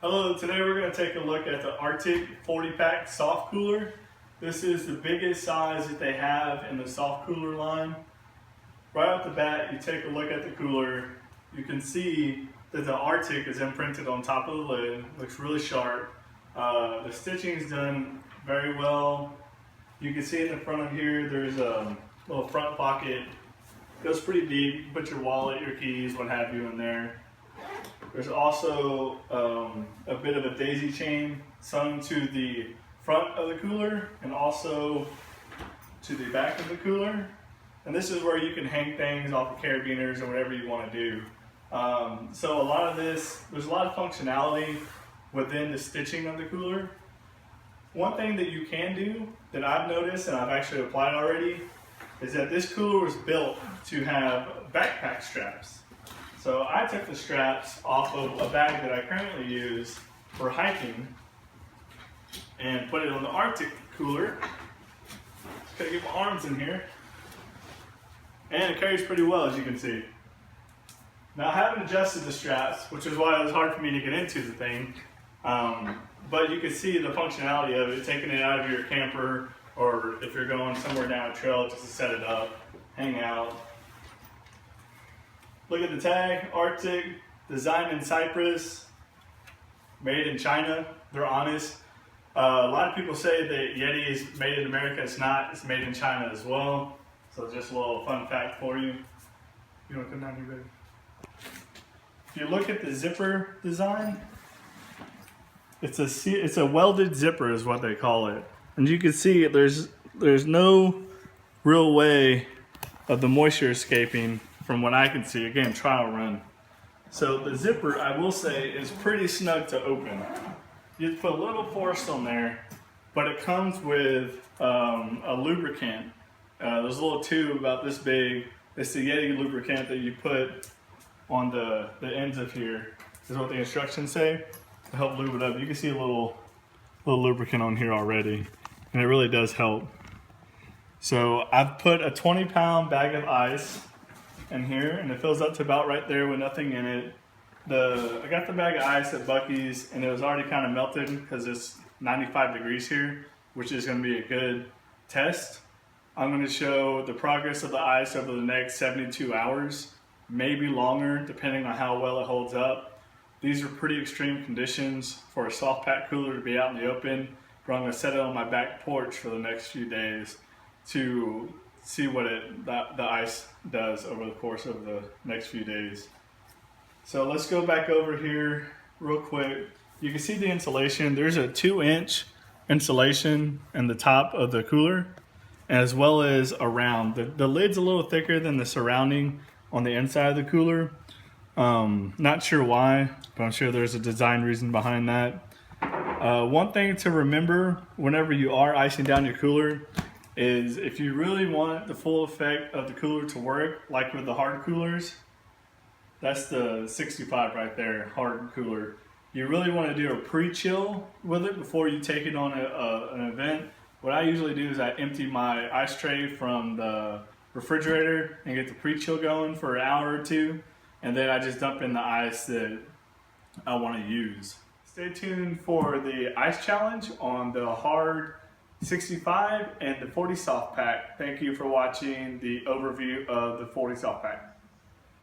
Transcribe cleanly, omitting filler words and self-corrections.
Hello, today we're going to take a look at the RTIC 40-pack soft cooler. This is the biggest size that they have in the soft cooler line. Right off the bat, you take a look at the cooler, you can see that the RTIC is imprinted on top of the lid. Looks really sharp. The stitching is done very well. You can see in the front of here, there's a little front pocket. Goes pretty deep. You put your wallet, your keys, what have you in there. There's also a bit of a daisy chain sewn to the front of the cooler and also to the back of the cooler. And this is where you can hang things off the carabiners or whatever you want to do. So a lot of this, there's a lot of functionality within the stitching of the cooler. One thing that you can do that I've noticed and I've actually applied already is that this cooler was built to have backpack straps. So I took the straps off of a bag that I currently use for hiking and put it on the RTIC cooler. Just gotta get my arms in here. And it carries pretty well, as you can see. Now I haven't adjusted the straps, which is why it was hard for me to get into the thing. But you can see the functionality of it, taking it out of your camper, or if you're going somewhere down a trail just to set it up, hang out. Look at the tag, RTIC, designed in Cyprus, made in China. They're honest. A lot of people say that YETI is made in America. It's not. It's made in China as well. So just a little fun fact for you. You want to come down here, baby? If you look at the zipper design, it's a welded zipper is what they call it. And you can see there's no real way of the moisture escaping from what I can see. Again, trial run. So the zipper, I will say, is pretty snug to open. You put a little force on there, but it comes with a lubricant. There's a little tube about this big. It's the YETI lubricant that you put on the ends of here, is what the instructions say, to help lube it up. You can see a little lubricant on here already, and it really does help. So I've put a 20-pound bag of ice in here, and it fills up to about right there with nothing in it. I got the bag of ice at Buc-ee's, and it was already kind of melted because it's 95 degrees here, which is going to be a good test. I'm going to show the progress of the ice over the next 72 hours, maybe longer, depending on how well it holds up. These are pretty extreme conditions for a SoftPak cooler to be out in the open, but I'm going to set it on my back porch for the next few days to see what the ice does over the course of the next few days. So let's go back over here real quick. You can see the insulation. There's a 2-inch insulation in the top of the cooler, as well as around. The lid's a little thicker than the surrounding on the inside of the cooler. Not sure why, but I'm sure there's a design reason behind that. One thing to remember whenever you are icing down your cooler is if you really want the full effect of the cooler to work, like with the hard coolers, that's the 65 right there, hard cooler. You really want to do a pre-chill with it before you take it on an event. What I usually do is I empty my ice tray from the refrigerator and get the pre-chill going for an hour or two, and then I just dump in the ice that I want to use. Stay tuned for the ice challenge on the hard 65 and the 40 SoftPak. Thank you for watching the overview of the 40 SoftPak.